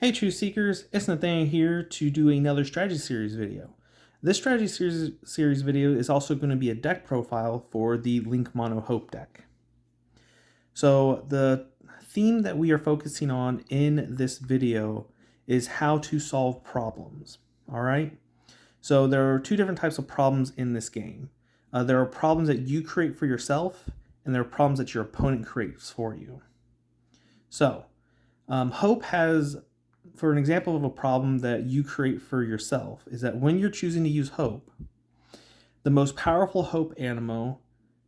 Hey Truth Seekers, it's Nathanael here to do another strategy series video. This strategy series video is also going to be a deck profile for the Levi Mono-Hope Deck. So the theme that we are focusing on in this video is how to solve problems. Alright? So there are two different types of problems in this game. There are problems that you create for yourself, and there are problems that your opponent creates for you. So, Hope has, for an example of a problem that you create for yourself, is that when you're choosing to use Hope, the most powerful Hope Animo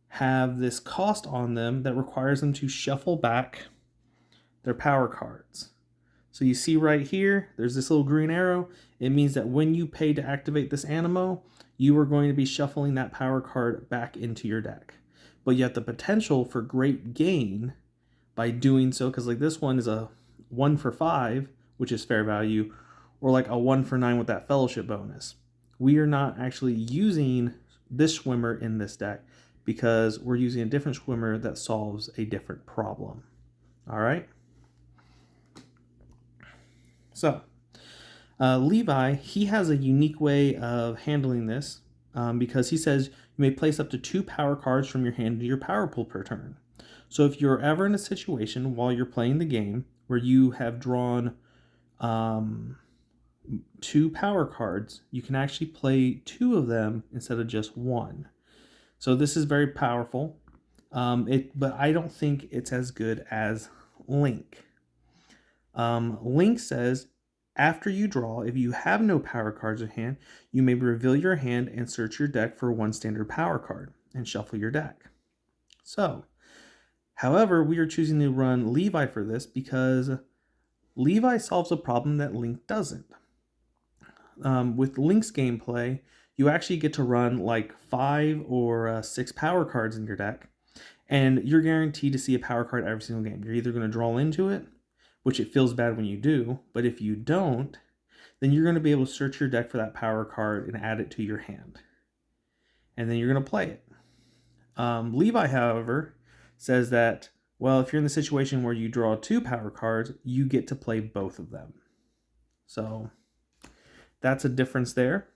have this cost on them that requires them to shuffle back their power cards. So you see right here, there's this little green arrow. It means that when you pay to activate this Animo, you are going to be shuffling that power card back into your deck. But you have the potential for great gain by doing so, because like this one is a 1 for 5, which is fair value, or like a 1 for 9 with that fellowship bonus. We are not actually using this swimmer in this deck because we're using a different swimmer that solves a different problem. All right. So Levi, he has a unique way of handling this because he says you may place up to 2 power cards from your hand into your power pool per turn. So if you're ever in a situation while you're playing the game where you have drawn 2 power cards, you can actually play 2 of them instead of just 1. So this is very powerful, but I don't think it's as good as Link. Link says, after you draw, if you have no power cards in hand, you may reveal your hand and search your deck for 1 standard power card and shuffle your deck. So, however, we are choosing to run Levi for this because Levi solves a problem that Link doesn't. With Link's gameplay, you actually get to run like 5 or 6 power cards in your deck, and you're guaranteed to see a power card every single game. You're either going to draw into it, which it feels bad when you do, but if you don't, then you're going to be able to search your deck for that power card and add it to your hand. And then you're going to play it. Levi, however, says that, well, if you're in the situation where you draw 2 power cards, you get to play both of them. So that's a difference there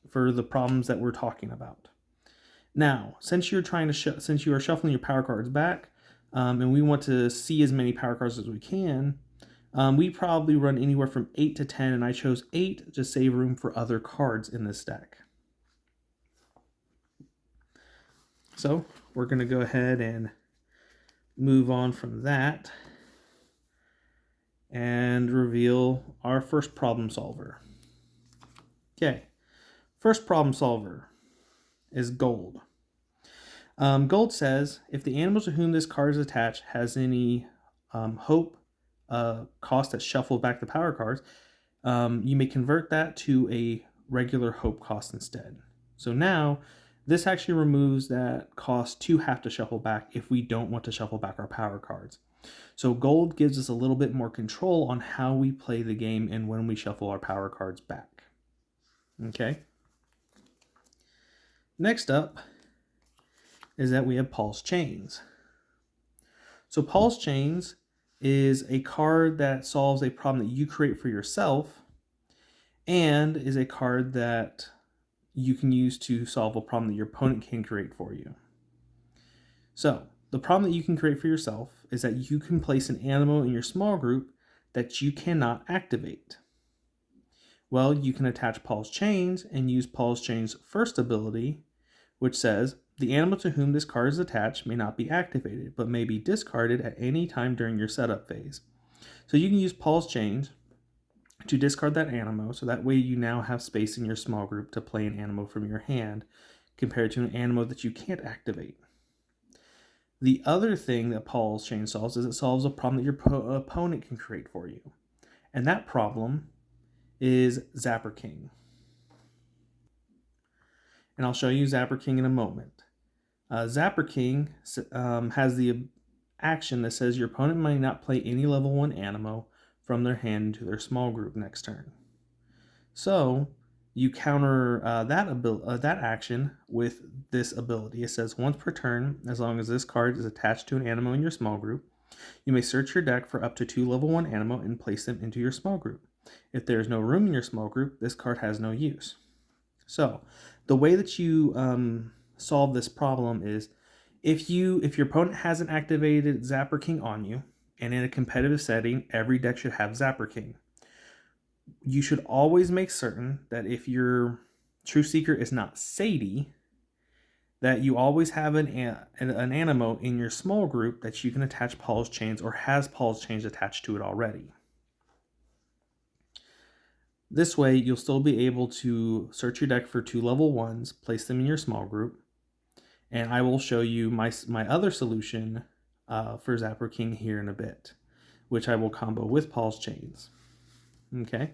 for the problems that we're talking about. Now, since you're trying to since you are shuffling your power cards back, and we want to see as many power cards as we can, we probably run anywhere from 8 to 10, and I chose 8 to save room for other cards in this deck. So we're going to go ahead and move on from that and reveal our first problem solver. Okay, first problem solver is Gold. Gold says, if the animal to whom this card is attached has any hope cost that shuffle back the power cards, you may convert that to a regular hope cost instead. So now, this actually removes that cost to have to shuffle back if we don't want to shuffle back our power cards. So Gold gives us a little bit more control on how we play the game and when we shuffle our power cards back. Okay. Next up is that we have Paul's Chains. So Paul's Chains is a card that solves a problem that you create for yourself and is a card that you can use to solve a problem that your opponent can create for you. So the problem that you can create for yourself is that you can place an Animo in your small group that you cannot activate. Well, you can attach Paul's Chains and use Paul's Chains' first ability, which says, the animal to whom this card is attached may not be activated, but may be discarded at any time during your setup phase. So you can use Paul's Chains to discard that Animo, so that way you now have space in your small group to play an Animo from your hand, compared to an Animo that you can't activate. The other thing that Paul's Chain solves is it solves a problem that your opponent can create for you. And that problem is Zapper King. And I'll show you Zapper King in a moment. Zapper King has the action that says your opponent might not play any level 1 Animo from their hand into their small group next turn. So you counter that action with this ability. It says once per turn, as long as this card is attached to an Animo in your small group, You may search your deck for up to 2 level 1 Animo and place them into your small group. If there is no room in your small group, this card has no use. So, the way that you solve this problem is if your opponent hasn't activated Zapper King on you, and in a competitive setting, every deck should have Zapper King. You should always make certain that if your Truth Seeker is not Sadie, that you always have an Animo in your small group that you can attach Paul's Chains or has Paul's Chains attached to it already. This way, you'll still be able to search your deck for 2 level 1s, place them in your small group, and I will show you my other solution for Zapper King here in a bit, which I will combo with Paul's Chains. Okay.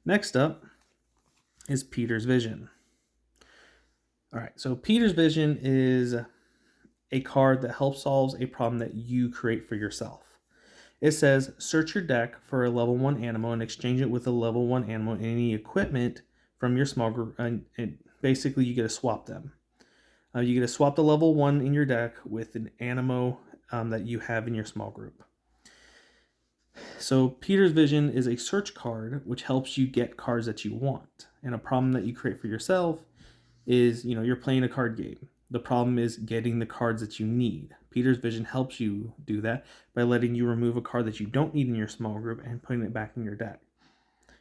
Next up is Peter's Vision. All right, so Peter's Vision is a card that helps solve a problem that you create for yourself. It says, search your deck for a level 1 Animo and exchange it with a level 1 Animo and any equipment from your small group. And basically, you get to swap them. You get to swap the level 1 in your deck with an Animo that you have in your small group. So Peter's Vision is a search card which helps you get cards that you want. And a problem that you create for yourself is, you're playing a card game. The problem is getting the cards that you need. Peter's Vision helps you do that by letting you remove a card that you don't need in your small group and putting it back in your deck.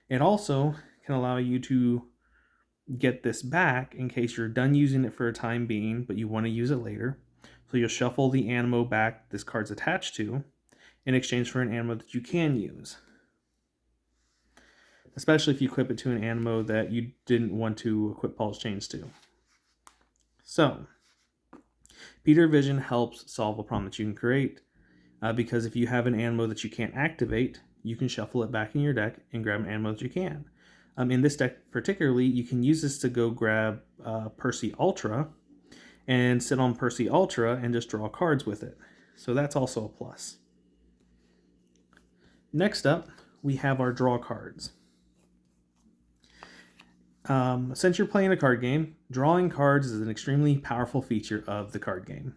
It also can allow you to get this back in case you're done using it for a time being, but you want to use it later. So you'll shuffle the Animo back this card's attached to in exchange for an Animo that you can use. Especially if you equip it to an Animo that you didn't want to equip Paul's Chains to. So, Peter Vision helps solve a problem that you can create because if you have an Animo that you can't activate, you can shuffle it back in your deck and grab an Animo that you can. In this deck particularly, you can use this to go grab Percy Ultra and sit on Percy Ultra and just draw cards with it. So that's also a plus. Next up, we have our draw cards. Since you're playing a card game, drawing cards is an extremely powerful feature of the card game.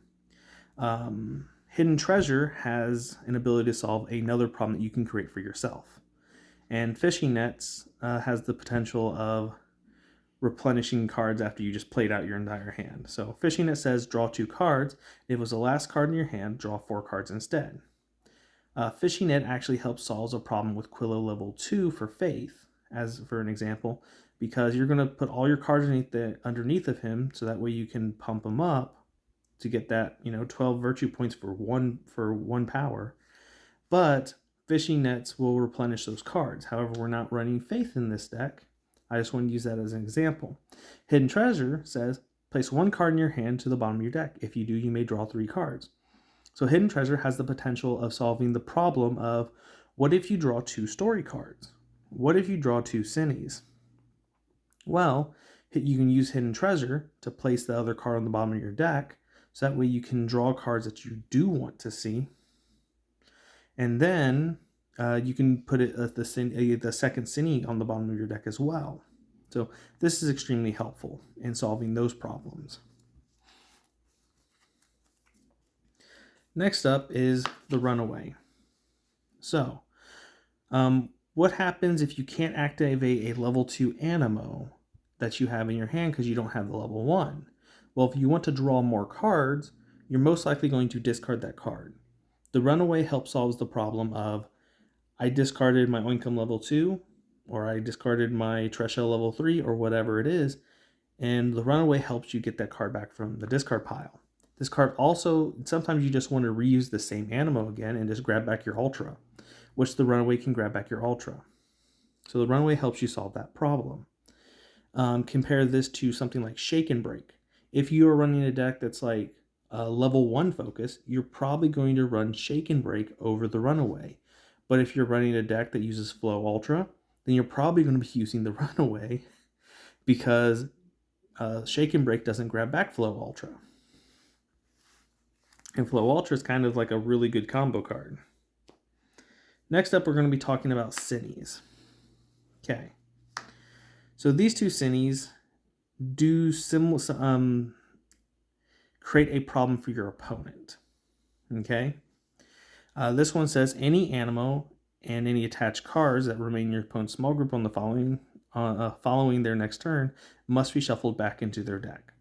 Hidden Treasure has an ability to solve another problem that you can create for yourself. And Fishing Nets has the potential of replenishing cards after you just played out your entire hand. So Fishing Net says draw 2 cards. If it was the last card in your hand, draw 4 cards instead. Fishing Net actually helps solve a problem with Quillo level 2 for Faith, as for an example, because you're going to put all your cards underneath of him, so that way you can pump him up to get that 12 virtue points for one power. But Fishing Nets will replenish those cards. However, we're not running Faith in this deck. I just want to use that as an example. Hidden Treasure says place 1 card in your hand to the bottom of your deck. If you do, you may draw 3 cards. So Hidden Treasure has the potential of solving the problem of what if you draw 2 story cards? What if you draw 2 Cinnies? Well, you can use Hidden Treasure to place the other card on the bottom of your deck, so that way you can draw cards that you do want to see. And then you can put it the second Cinny on the bottom of your deck as well. So this is extremely helpful in solving those problems. Next up is the Runaway. So, what happens if you can't activate a level 2 Animo that you have in your hand because you don't have the level 1? Well, if you want to draw more cards, you're most likely going to discard that card. The Runaway helps solve the problem of I discarded my Oinkum level 2, or I discarded my Treshell level 3, or whatever it is, and the Runaway helps you get that card back from the discard pile. This card also, sometimes you just want to reuse the same Animo again and just grab back your Ultra, which the Runaway can grab back your Ultra. So the Runaway helps you solve that problem. Compare this to something like Shake and Break. If you are running a deck that's like level 1 focus, you're probably going to run Shake and Break over the Runaway. But if you're running a deck that uses Flow Ultra, then you're probably going to be using the Runaway because Shake and Break doesn't grab back Flow Ultra. And Flow Ultra is kind of like a really good combo card. Next up, we're going to be talking about Cinnies. Okay. So these 2 Cinnies do create a problem for your opponent. Okay? This one says any Animo and any attached cards that remain in your opponent's small group on the following their next turn must be shuffled back into their deck.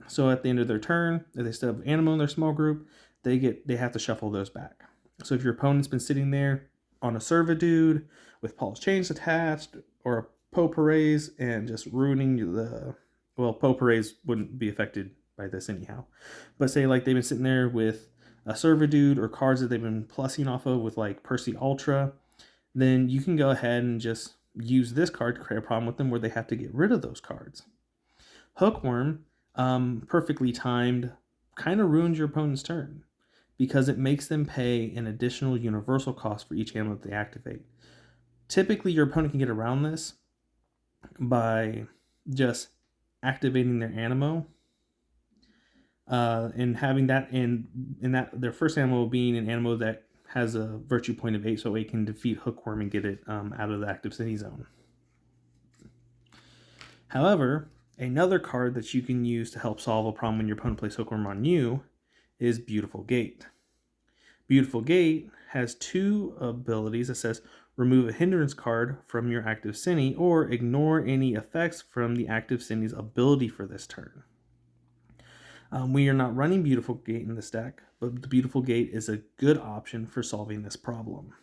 So at the end of their turn, if they still have Animo in their small group, they have to shuffle those back. So if your opponent's been sitting there on a Servitude with Paul's Chains attached, or a Potpourri and just ruining Potpourri wouldn't be affected by this anyhow. But say like they've been sitting there with a Servitude or cards that they've been plussing off of with like Percy Ultra, then you can go ahead and just use this card to create a problem with them where they have to get rid of those cards. Hookworm, perfectly timed, kind of ruins your opponent's turn because it makes them pay an additional universal cost for each Animo that they activate. Typically, your opponent can get around this by just activating their Animo and having that in that their first Animo being an Animo that has a virtue point of 8, so it can defeat Hookworm and get it out of the active city zone. However, another card that you can use to help solve a problem when your opponent plays Hookworm on you is Beautiful Gate. Beautiful Gate has 2 abilities that says remove a hindrance card from your active city or ignore any effects from the active city's ability for this turn. We are not running Beautiful Gate in this deck, but the Beautiful Gate is a good option for solving this problem.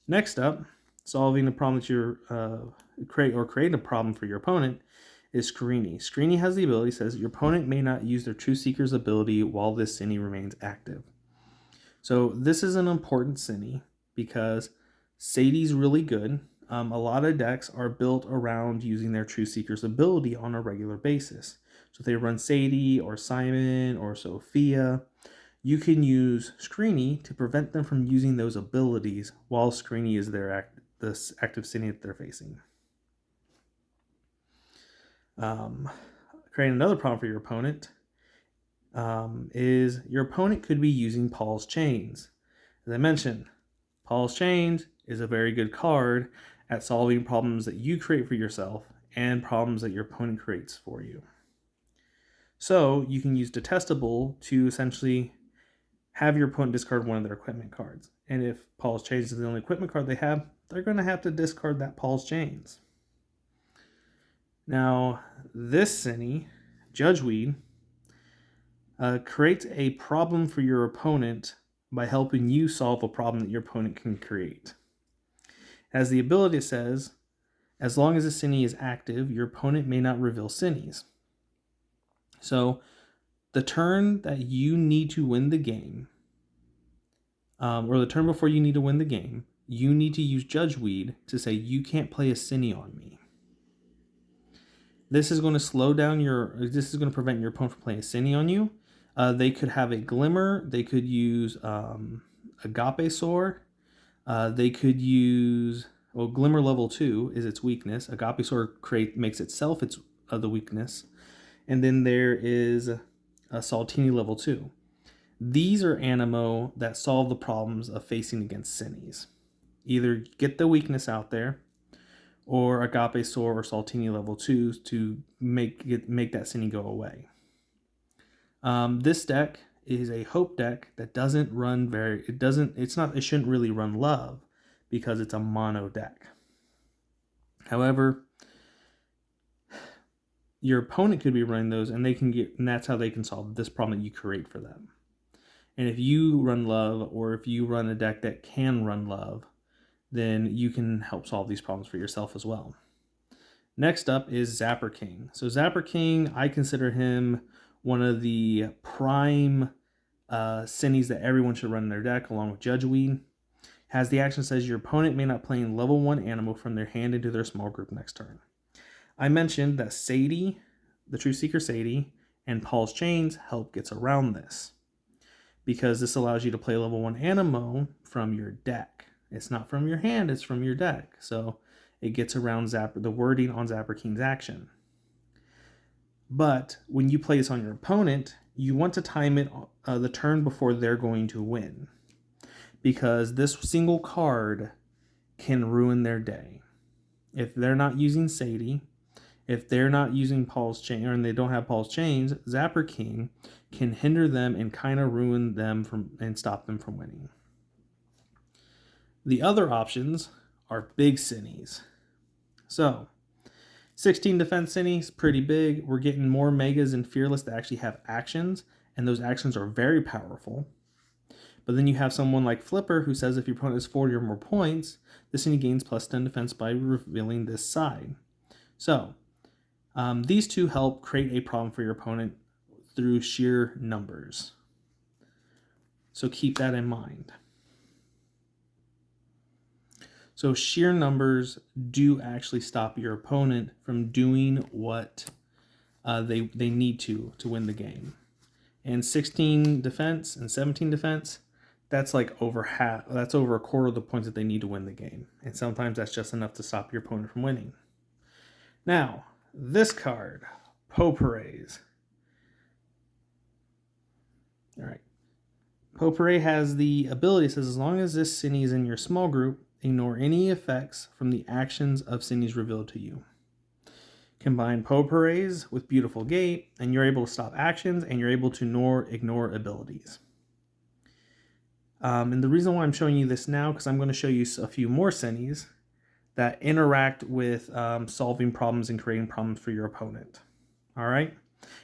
Next up, solving the problem that you're creating a problem for your opponent is Screeny. Screeny has the ability that says your opponent may not use their True Seeker's ability while this city remains active. So this is an important city because Sadie's really good. A lot of decks are built around using their True Seeker's ability on a regular basis. So if they run Sadie or Simon or Sophia, you can use Screeny to prevent them from using those abilities while Screeny is the active city that they're facing. Creating another problem for your opponent is your opponent could be using Paul's Chains. As I mentioned, Paul's Chains is a very good card at solving problems that you create for yourself and problems that your opponent creates for you. So you can use Detestable to essentially have your opponent discard one of their equipment cards. And if Paul's Chains is the only equipment card they have, they're going to have to discard that Paul's Chains. Now, this city, Judgeweed, creates a problem for your opponent by helping you solve a problem that your opponent can create. As the ability says, as long as a city is active, your opponent may not reveal cities. So, the turn that you need to win the game, or the turn before you need to win the game, you need to use Judgeweed to say, you can't play a city on me. This is going to this is going to prevent your opponent from playing a city on you. They could have a Glimmer. They could use Agape Soar. They could use, Glimmer level 2 is its weakness. Agape Soar makes itself the weakness. And then there is a Saltini level 2. These are Animo that solve the problems of facing against Cinis. Either get the weakness out there, or Agape Soar or Saltini level 2s to make that Cini go away. This deck is a Hope deck that doesn't run it shouldn't really run Love because it's a mono deck. However, your opponent could be running those and that's how they can solve this problem that you create for them. And if you run Love, or if you run a deck that can run Love, then you can help solve these problems for yourself as well. Next up is Zapper King. So Zapper King, I consider him one of the prime Cinis that everyone should run in their deck, along with Judgeweed. Has the action that says your opponent may not play in level 1 Animo from their hand into their small group next turn. I mentioned that Sadie, the True Seeker Sadie, and Paul's Chains help gets around this, because this allows you to play level 1 Animo from your deck. It's not from your hand, it's from your deck. So it gets around the wording on Zapper King's action. But when you play this on your opponent, you want to time it the turn before they're going to win, because this single card can ruin their day. If they're not using Sadie, If they're not using Paul's chain, or they don't have Paul's chains, Zapper King can hinder them and kind of ruin them and stop them from winning. The other options are big Cinnies. So 16 defense Cinnies, pretty big. We're getting more Megas and Fearless that actually have actions, and those actions are very powerful. But then you have someone like Flipper who says if your opponent has 40 or more points, the Cinny gains plus 10 defense by revealing this side. So these two help create a problem for your opponent through sheer numbers. So keep that in mind. So sheer numbers do actually stop your opponent from doing what they need to win the game. And 16 defense and 17 defense, that's like over half. That's over a quarter of the points that they need to win the game. And sometimes that's just enough to stop your opponent from winning. Now, this card, Potpourris. All right. Potpourri has the ability, it says, as long as this Cinny is in your small group, ignore any effects from the actions of Cinnies revealed to you. Combine Potpourris with Beautiful Gate, and you're able to stop actions, and you're able to ignore abilities. And the reason why I'm showing you this now, because I'm going to show you a few more Cinnies that interact with solving problems and creating problems for your opponent. All right?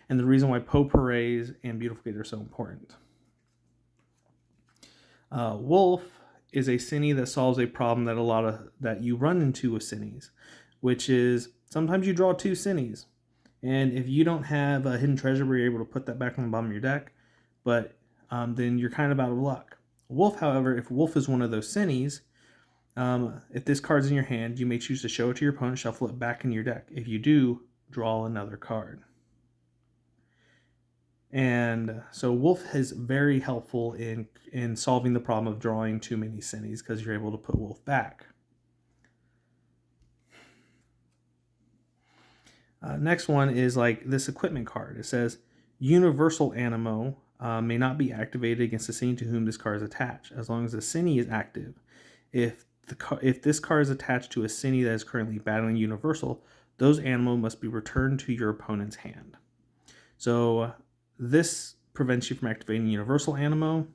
And the reason why Potpourris and Beautiful Gate are so important. Wolf is a Cinny that solves a problem that you run into with Cinnies, which is sometimes you draw two Cinnies, and if you don't have a hidden treasure where you're able to put that back on the bottom of your deck, but then you're kind of out of luck. Wolf, however, if Wolf is one of those Cinnies, if this card's in your hand, you may choose to show it to your opponent, shuffle it back in your deck. If you do, draw another card. And so Wolf is very helpful in solving the problem of drawing too many Cinnies because you're able to put Wolf back. Next one is like this equipment card. It says, Universal Animo may not be activated against the Cinny to whom this card is attached, as long as the Cinny is active. If this card is attached to a Cinny that is currently battling Universal, those Animo must be returned to your opponent's hand. So this prevents you from activating Universal Animo.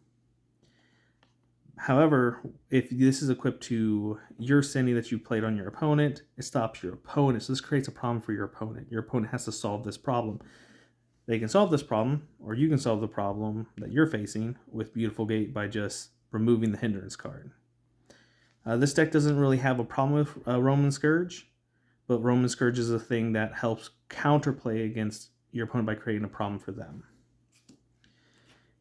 However, if this is equipped to your Cinny that you played on your opponent, it stops your opponent. So this creates a problem for your opponent. Your opponent has to solve this problem. They can solve this problem, or you can solve the problem that you're facing with Beautiful Gate by just removing the hindrance card. This deck doesn't really have a problem with Roman Scourge, but Roman Scourge is a thing that helps counterplay against your opponent by creating a problem for them.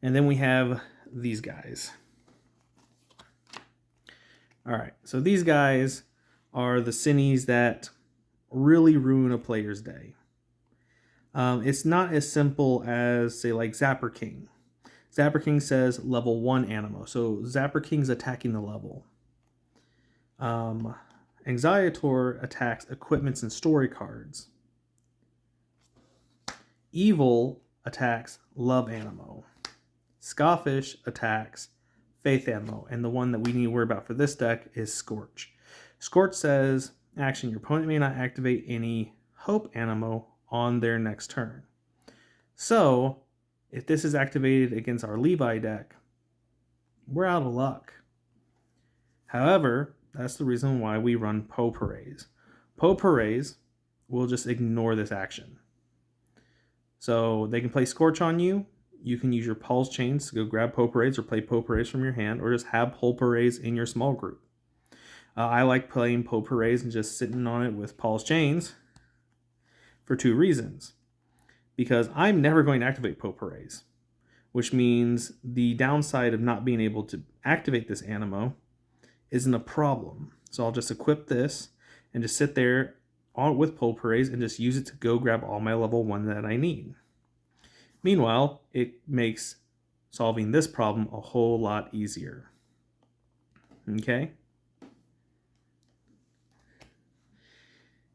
And then we have these guys. All right, so these guys are the Cinnies that really ruin a player's day. It's not as simple as, say, like Zapper King. Zapper King says level 1 Animo, so Zapper King's attacking the level. Anxiator attacks equipments and story cards. Evil attacks Love Animo. Scoffish attacks Faith Animo, and the one that we need to worry about for this deck is Scorch. Scorch says, action, your opponent may not activate any Hope Animo on their next turn. So, if this is activated against our Levi deck, we're out of luck. However, that's the reason why we run Potpourris. Potpourris will just ignore this action. So they can play Scorch on you. You can use your Paul's Chains to go grab Potpourris or play Potpourris from your hand, or just have Potpourris in your small group. I like playing Potpourris and just sitting on it with Paul's Chains for two reasons. Because I'm never going to activate Potpourris, which means the downside of not being able to activate this Animo isn't a problem. So I'll just equip this and just sit there with Potpourris and just use it to go grab all my level 1 that I need. Meanwhile, it makes solving this problem a whole lot easier. Okay?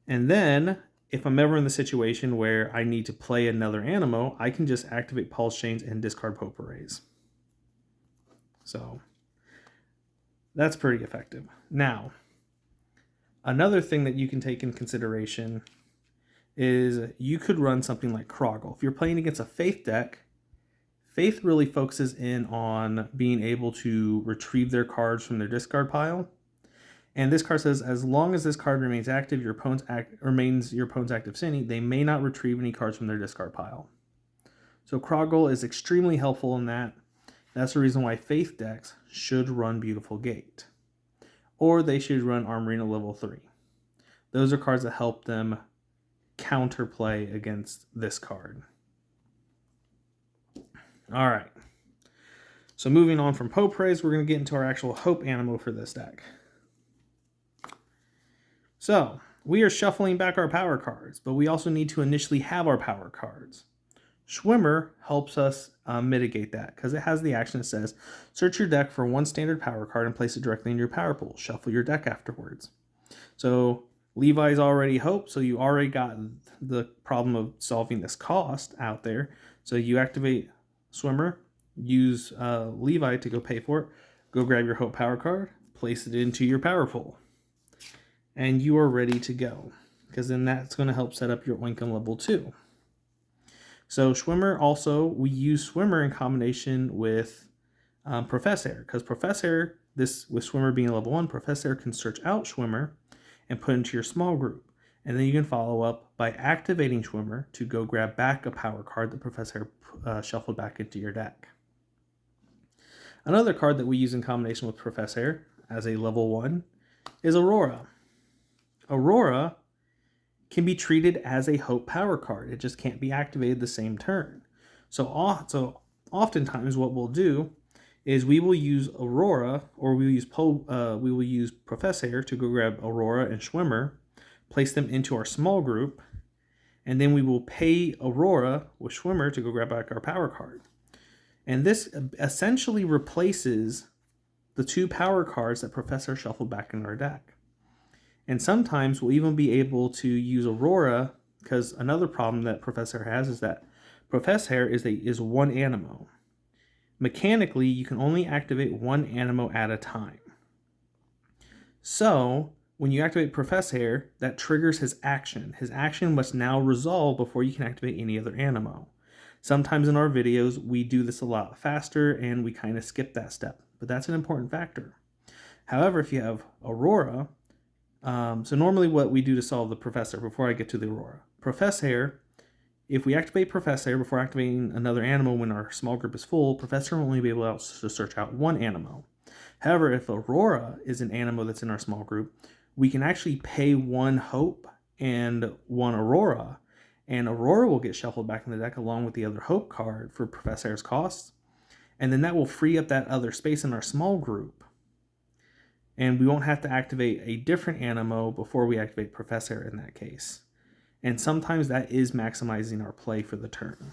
And then, if I'm ever in the situation where I need to play another Animo, I can just activate Paul's Chains and discard Potpourris. So, that's pretty effective. Now, another thing that you can take in consideration is you could run something like Kroggle. If you're playing against a Faith deck, Faith really focuses in on being able to retrieve their cards from their discard pile. And this card says, as long as this card remains active, remains your opponent's active standing, they may not retrieve any cards from their discard pile. So Kroggle is extremely helpful in that. That's the reason why Faith decks should run Beautiful Gate. Or they should run Armorina level 3. Those are cards that help them counterplay against this card. Alright. So moving on from Poe Praise, we're going to get into our actual Hope Animo for this deck. So, we are shuffling back our power cards, but we also need to initially have our power cards. Schwimmer helps us mitigate that because it has the action that says, search your deck for one standard power card and place it directly in your power pool. Shuffle your deck afterwards. So Levi's already Hope, so you already got the problem of solving this cost out there. So you activate Swimmer, use Levi to go pay for it, go grab your Hope power card, place it into your power pool. And you are ready to go, because then that's going to help set up your Oinkum level 2. So Schwimmer also, we use Swimmer in combination with Professor, because Professor, with Swimmer being level 1, Professor can search out Schwimmer and put into your small group. And then you can follow up by activating Schwimmer to go grab back a power card that Professor shuffled back into your deck. Another card that we use in combination with Professor as a level 1 is Aurora. Aurora can be treated as a Hope power card. It just can't be activated the same turn. So oftentimes what we'll do is we will use Aurora, or we will use Professor to go grab Aurora and Schwimmer, place them into our small group, and then we will pay Aurora with Schwimmer to go grab back our power card. And this essentially replaces the 2 power cards that Professor shuffled back in our deck. And sometimes we'll even be able to use Aurora, because another problem that Professor has is that Professor is 1 Animo. Mechanically, you can only activate 1 Animo at a time. So, when you activate Professor, that triggers his action. His action must now resolve before you can activate any other Animo. Sometimes in our videos, we do this a lot faster and we kind of skip that step, but that's an important factor. However, if you have Aurora, so normally what we do to solve the Professor, before I get to the Aurora, Professor, if we activate Professor before activating another Animo when our small group is full, Professor will only be able to search out 1 Animo. However, if Aurora is an Animo that's in our small group, we can actually pay 1 Hope and 1 Aurora, and Aurora will get shuffled back in the deck along with the other Hope card for Professor's costs, and then that will free up that other space in our small group. And we won't have to activate a different Animo before we activate Professor in that case. And sometimes that is maximizing our play for the turn.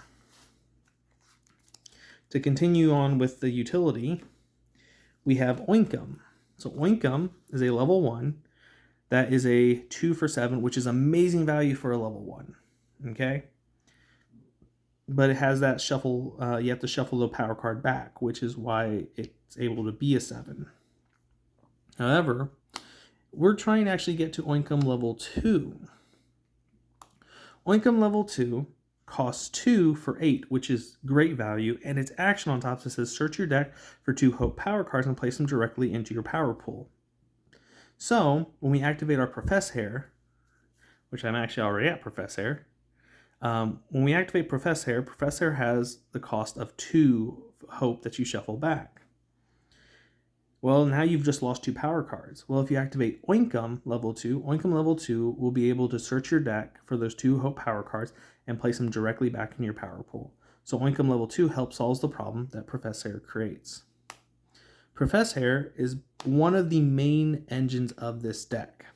To continue on with the utility, we have Oinkum. So Oinkum is a level 1 that is a 2 for 7, which is amazing value for a level 1. Okay? But it has that shuffle, you have to shuffle the power card back, which is why it's able to be a 7. However, we're trying to actually get to Oinkum level 2. Oinkum level 2 costs 2 for 8, which is great value, and its action on top says search your deck for 2 Hope power cards and place them directly into your power pool. So, when we activate our Professor, which I'm actually already at Professor, when we activate Professor, Professor has the cost of 2 Hope that you shuffle back. Well, now you've just lost 2 power cards. Well, if you activate Oinkum level 2 will be able to search your deck for those 2 Hope power cards and place them directly back in your power pool. So Oinkum level 2 helps solve the problem that Professor creates. Professor is one of the main engines of this deck.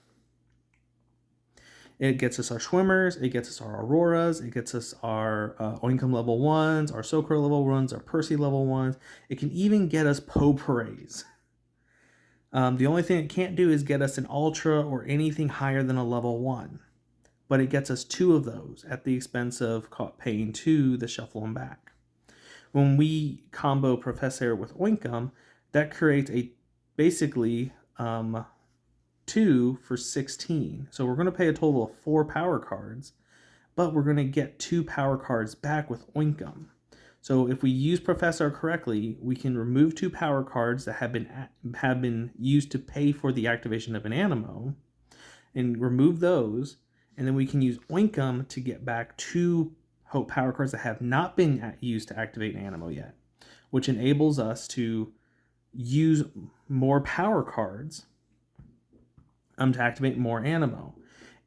It gets us our Schwimmers, it gets us our Auroras, it gets us our Oinkum level 1s, our Sokor level 1s, our Percy level 1s. It can even get us Poe Praise. The only thing it can't do is get us an Ultra or anything higher than a level 1. But it gets us 2 of those at the expense of paying 2 to shuffle them back. When we combo Professor with Oinkum, that creates basically 2 for 16. So we're going to pay a total of 4 power cards but we're going to get 2 power cards back with Oinkum. So if we use Professor correctly, we can remove 2 power cards that have been used to pay for the activation of an Animo, and remove those, and then we can use Oinkum to get back 2 Hope power cards that have not been used to activate an Animo yet, which enables us to use more power cards to activate more Animo.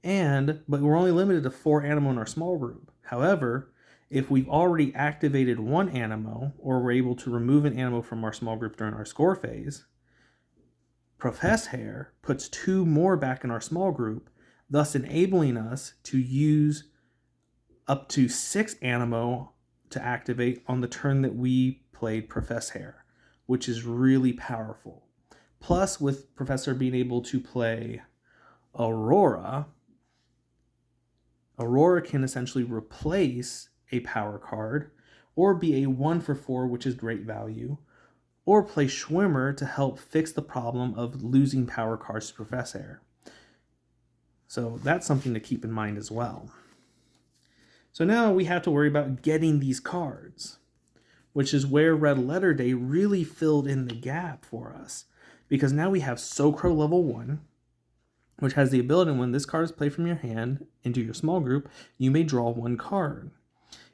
But we're only limited to 4 Animo in our small group. However, if we've already activated 1 Animo, or we're able to remove an Animo from our small group during our score phase, Profess Hair puts 2 more back in our small group, thus enabling us to use up to 6 Animo to activate on the turn that we played Profess Hair, which is really powerful. Plus, with Professor being able to play Aurora can essentially replace a power card, or be a 1-for-4, which is great value, or play Schwimmer to help fix the problem of losing power cards to Professor. So that's something to keep in mind as well. So now we have to worry about getting these cards, which is where Red Letter Day really filled in the gap for us. Because now we have Socro level 1, which has the ability when this card is played from your hand into your small group, you may draw 1 card.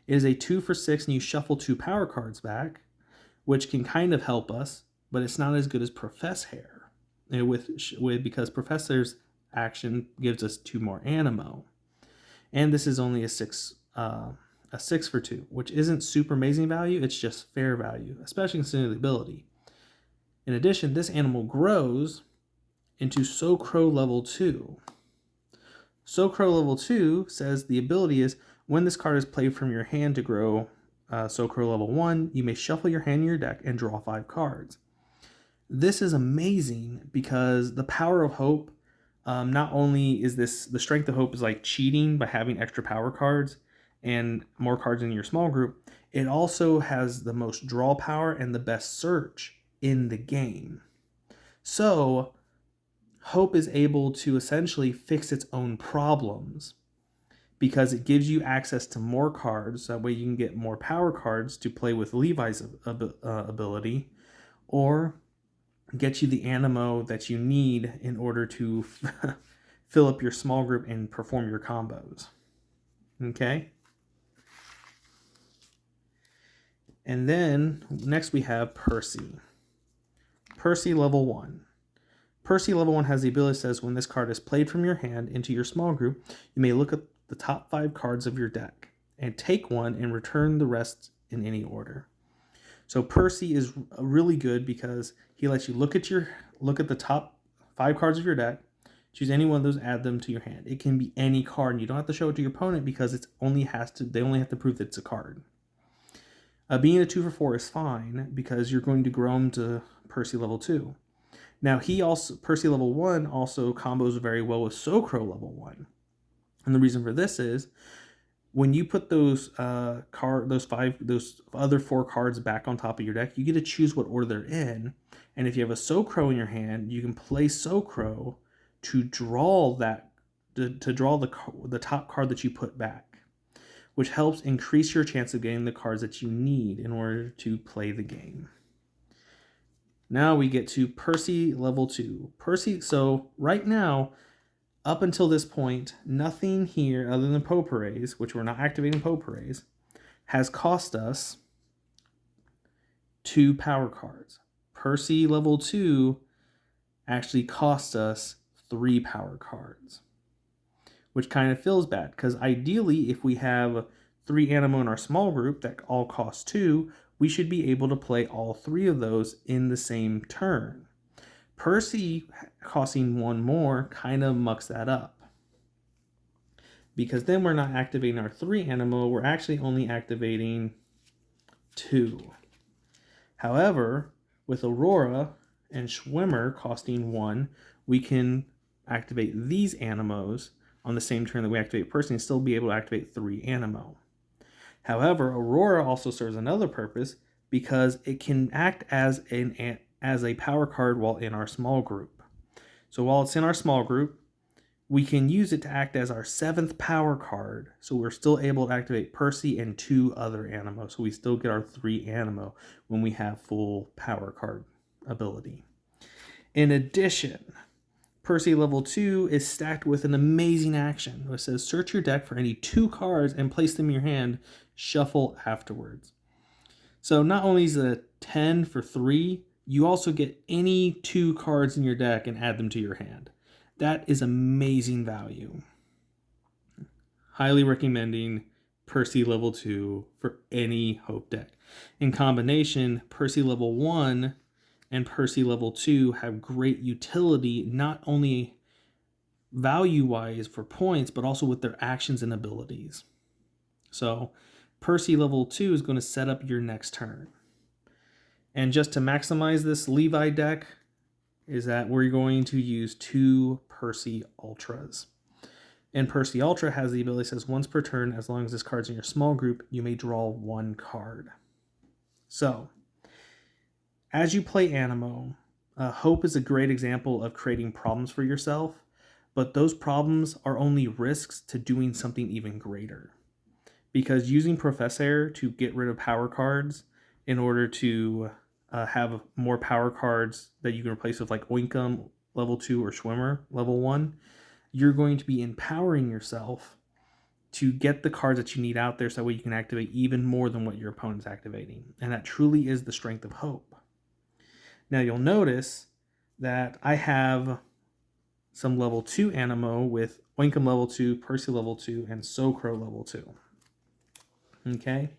It is a 2-for-6 and you shuffle 2 power cards back, which can kind of help us, but it's not as good as Profess Hair, because Professor's action gives us 2 more Animo. And this is only a 6-for-2, which isn't super amazing value, it's just fair value, especially considering the ability. In addition, this animal grows into Socro level 2. Socro level 2 says the ability is, when this card is played from your hand to grow Socro level 1, you may shuffle your hand in your deck and draw 5 cards. This is amazing because the power of Hope, not only is this, the strength of Hope is like cheating by having extra power cards and more cards in your small group, it also has the most draw power and the best search in the game. So Hope is able to essentially fix its own problems because it gives you access to more cards. That way you can get more power cards to play with Levi's ability, or get you the Animo that you need in order to fill up your small group and perform your combos. Okay? And then next we have Percy. Percy level 1. Percy level 1 has the ability that says when this card is played from your hand into your small group, you may look at the top 5 cards of your deck and take one and return the rest in any order. So Percy is really good because he lets you look at the top 5 cards of your deck, choose any one of those, add them to your hand. It can be any card, and you don't have to show it to your opponent because they only have to prove that it's a card. Being a 2-for-4 is fine because you're going to grow him to Percy level 2. Now Percy level 1 also combos very well with Socro level 1. And the reason for this is when you put those other 4 cards back on top of your deck, you get to choose what order they're in. And if you have a Socro in your hand, you can play Socro to draw the top card that you put back, which helps increase your chance of getting the cards that you need in order to play the game. Now we get to Percy level 2. So right now, up until this point, nothing here other than Potpourris, which we're not activating Potpourris, has cost us 2 power cards. Percy level 2 actually cost us 3 power cards, which kind of feels bad because ideally if we have 3 Animo in our small group that all cost 2, we should be able to play all 3 of those in the same turn. Percy costing 1 more kind of mucks that up, because then we're not activating our 3 Animo, we're actually only activating 2. However, with Aurora and Schwimmer costing 1, we can activate these Animos on the same turn that we activate Percy and still be able to activate 3 Animo. However, Aurora also serves another purpose because it can act as a power card while in our small group. So while it's in our small group, we can use it to act as our 7th power card. So we're still able to activate Percy and 2 other Animo. So we still get our 3 Animo when we have full power card ability. In addition, Percy level 2 is stacked with an amazing action. It says search your deck for any 2 cards and place them in your hand, shuffle afterwards. So not only is it a 10 for 3, you also get any 2 cards in your deck and add them to your hand. That is amazing value. Highly recommending Percy level 2 for any Hope deck. In combination, Percy level 1 and Percy level 2 have great utility, not only value-wise for points, but also with their actions and abilities. So Percy level 2 is going to set up your next turn. And just to maximize this Levi deck is that we're going to use 2 Percy Ultras. And Percy Ultra has the ability that says once per turn, as long as this card's in your small group, you may draw 1 card. So, as you play Animo, Hope is a great example of creating problems for yourself, but those problems are only risks to doing something even greater. Because using Professor to get rid of power cards in order to have more power cards that you can replace with like Oinkum level 2 or Schwimmer level 1, you're going to be empowering yourself to get the cards that you need out there so that way you can activate even more than what your opponent's activating. And that truly is the strength of Hope. Now you'll notice that I have some level 2 Animo with Oinkum level 2, Percy level 2, and Socro level 2. Okay?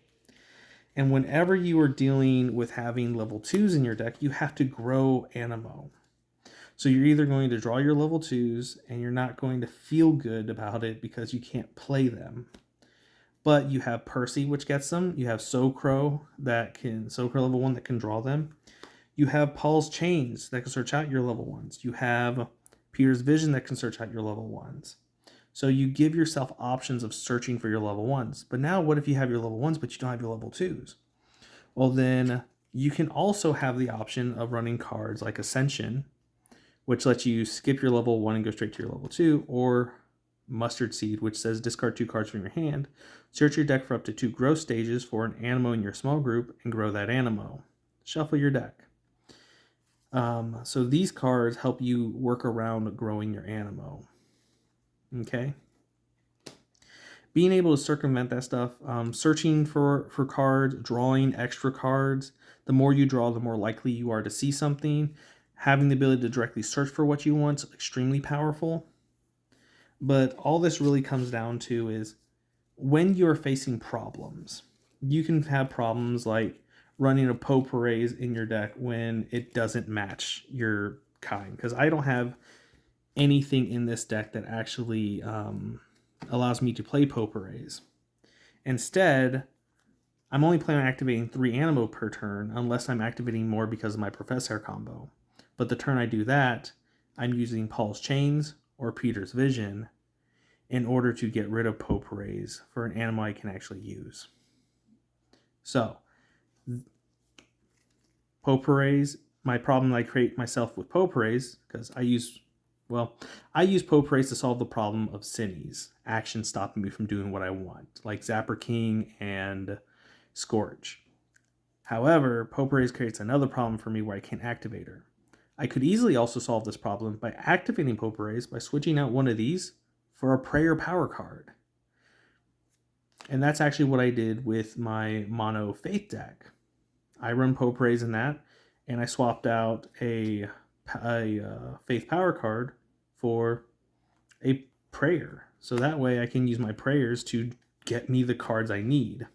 And whenever you are dealing with having level 2s in your deck, you have to grow Animo. So you're either going to draw your level 2s and you're not going to feel good about it because you can't play them. But you have Percy, which gets them. You have Socro level 1 that can draw them. You have Paul's Chains that can search out your level 1s. You have Peter's Vision that can search out your level 1s. So you give yourself options of searching for your level 1s. But now what if you have your level 1s but you don't have your level 2s? Well, then you can also have the option of running cards like Ascension, which lets you skip your level 1 and go straight to your level 2, or Mustard Seed, which says discard 2 cards from your hand, search your deck for up to 2 growth stages for an Animo in your small group, and grow that Animo. Shuffle your deck. So these cards help you work around growing your Animo. Okay? Being able to circumvent that stuff, searching for cards, drawing extra cards, the more you draw, the more likely you are to see something. Having the ability to directly search for what you want is extremely powerful. But all this really comes down to is when you're facing problems, you can have problems like running a Potpourri in your deck when it doesn't match your kind. Because I don't have anything in this deck that actually allows me to play Potpourri. Instead, I'm only planning on activating 3 Animo per turn unless I'm activating more because of my Professor combo. But the turn I do that, I'm using Paul's Chains or Peter's Vision in order to get rid of Potpourri for an Animo I can actually use. So, Potpourri, my problem I create myself with Potpourri, because I use Potpourri to solve the problem of Cinnies, action stopping me from doing what I want, like Zapper King and Scourge. However, Potpourri creates another problem for me where I can't activate her. I could easily also solve this problem by activating Potpourri by switching out one of these for a Prayer Power card. And that's actually what I did with my Mono Faith deck. I run Potpourri in that, and I swapped out a Faith Power card for a Prayer. So that way I can use my prayers to get me the cards I need.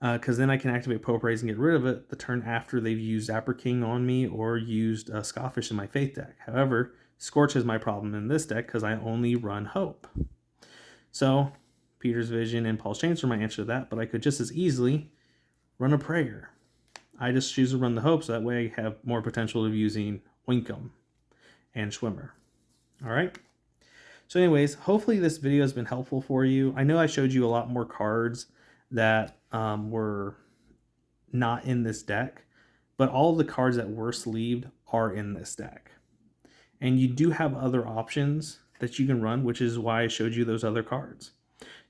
Because then I can activate Potpourri and get rid of it the turn after they've used Zapper King on me or used Scoffish in my Faith deck. However, Scorch is my problem in this deck because I only run Hope. So, Peter's Vision and Paul's Chains are my answer to that, but I could just as easily run a Prayer. I just choose to run the Hope so that way I have more potential of using Oinkum and Schwimmer. Alright? So anyways, hopefully this video has been helpful for you. I know I showed you a lot more cards that were not in this deck, but all the cards that were sleeved are in this deck. And you do have other options that you can run, which is why I showed you those other cards.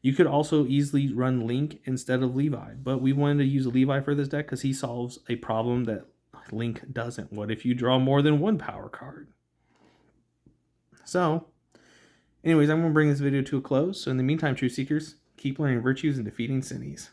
You could also easily run Link instead of Levi, but we wanted to use Levi for this deck because he solves a problem that Link doesn't. What if you draw more than one power card? So, anyways, I'm going to bring this video to a close. So in the meantime, Truth Seekers, keep learning virtues and defeating Sinnies.